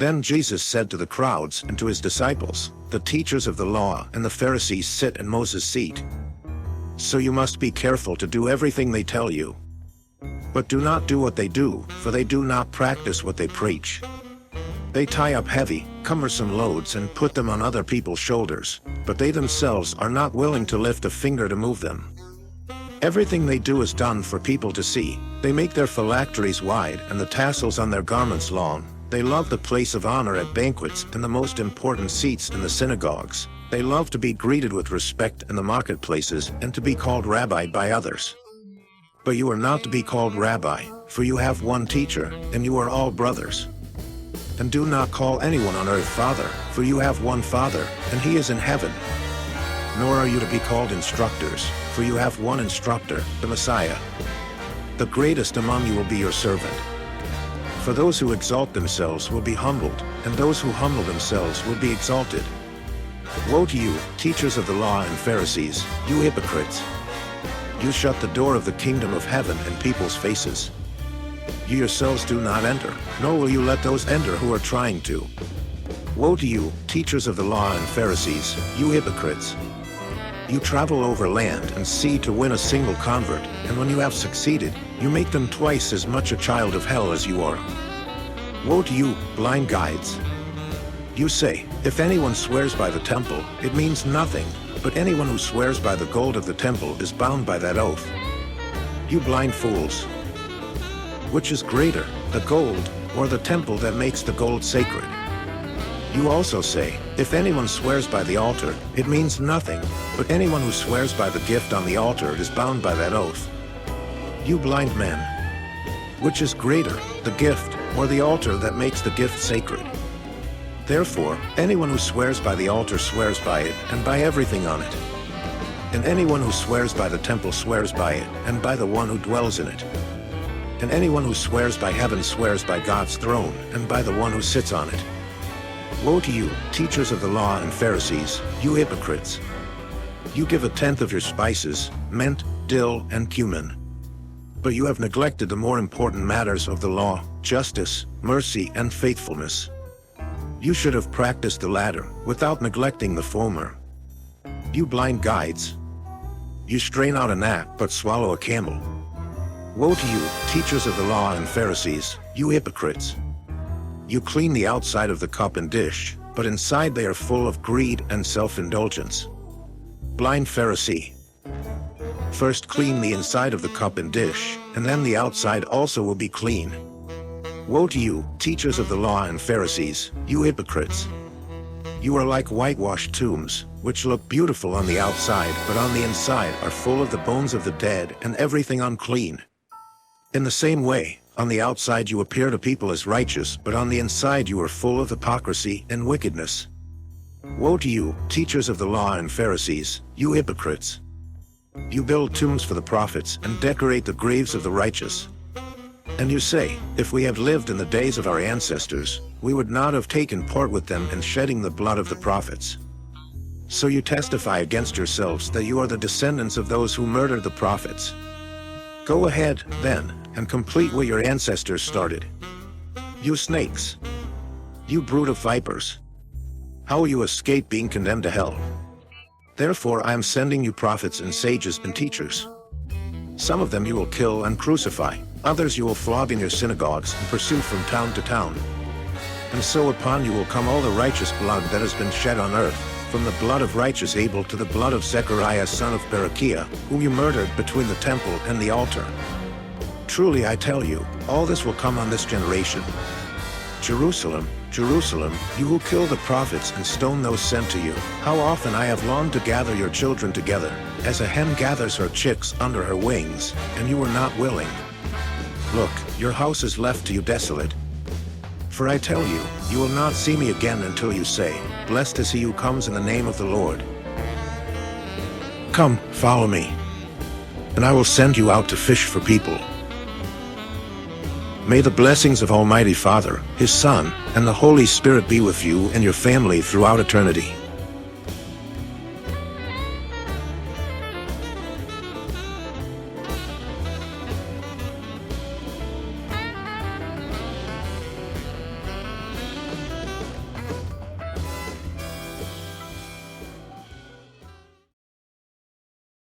Then Jesus said to the crowds and to his disciples, "The teachers of the law and the Pharisees sit in Moses' seat. So you must be careful to do everything they tell you. But do not do what they do, for they do not practice what they preach. They tie up heavy, cumbersome loads and put them on other people's shoulders, but they themselves are not willing to lift a finger to move them. Everything they do is done for people to see. They make their phylacteries wide and the tassels on their garments long. They love the place of honor at banquets and the most important seats in the synagogues. They love to be greeted with respect in the marketplaces and to be called rabbi by others. But you are not to be called rabbi, for you have one teacher, and you are all brothers. And do not call anyone on earth Father, for you have one Father, and he is in heaven. Nor are you to be called instructors, for you have one instructor, the Messiah. The greatest among you will be your servant. For those who exalt themselves will be humbled, and those who humble themselves will be exalted. Woe to you, teachers of the law and Pharisees, you hypocrites! You shut the door of the kingdom of heaven in people's faces. You yourselves do not enter, nor will you let those enter who are trying to. Woe to you, teachers of the law and Pharisees, you hypocrites! You travel over land and sea to win a single convert, and when you have succeeded, you make them twice as much a child of hell as you are. Woe to you, blind guides! You say, if anyone swears by the temple, it means nothing, but anyone who swears by the gold of the temple is bound by that oath. You blind fools! Which is greater, the gold, or the temple that makes the gold sacred? You also say, if anyone swears by the altar, it means nothing, but anyone who swears by the gift on the altar is bound by that oath. You blind men! Which is greater, the gift, or the altar that makes the gift sacred? Therefore, anyone who swears by the altar swears by it, and by everything on it. And anyone who swears by the temple swears by it, and by the one who dwells in it. And anyone who swears by heaven swears by God's throne, and by the one who sits on it. Woe to you, teachers of the law and Pharisees, you hypocrites! You give a tenth of your spices, mint, dill, and cumin. But you have neglected the more important matters of the law, justice, mercy, and faithfulness. You should have practiced the latter, without neglecting the former. You blind guides! You strain out a gnat, but swallow a camel. Woe to you, teachers of the law and Pharisees, you hypocrites! You clean the outside of the cup and dish, but inside they are full of greed and self-indulgence. Blind Pharisee! First clean the inside of the cup and dish, and then the outside also will be clean. Woe to you, teachers of the law and Pharisees, you hypocrites! You are like whitewashed tombs, which look beautiful on the outside, but on the inside are full of the bones of the dead and everything unclean. In the same way, on the outside you appear to people as righteous, but on the inside you are full of hypocrisy and wickedness. Woe to you, teachers of the law and Pharisees, you hypocrites! You build tombs for the prophets and decorate the graves of the righteous. And you say, if we had lived in the days of our ancestors, we would not have taken part with them in shedding the blood of the prophets. So you testify against yourselves that you are the descendants of those who murdered the prophets. Go ahead, then, and complete what your ancestors started. You snakes! You brood of vipers! How will you escape being condemned to hell? Therefore I am sending you prophets and sages and teachers. Some of them you will kill and crucify, others you will flog in your synagogues and pursue from town to town. And so upon you will come all the righteous blood that has been shed on earth, from the blood of righteous Abel to the blood of Zechariah son of Berechiah, whom you murdered between the temple and the altar. Truly I tell you, all this will come on this generation. Jerusalem, Jerusalem, you who kill the prophets and stone those sent to you, how often I have longed to gather your children together, as a hen gathers her chicks under her wings, and you were not willing. Look, your house is left to you desolate. For I tell you, you will not see me again until you say, Blessed is he who comes in the name of the Lord. Come, follow me, and I will send you out to fish for people. May the blessings of Almighty Father, His Son, and the Holy Spirit be with you and your family throughout eternity.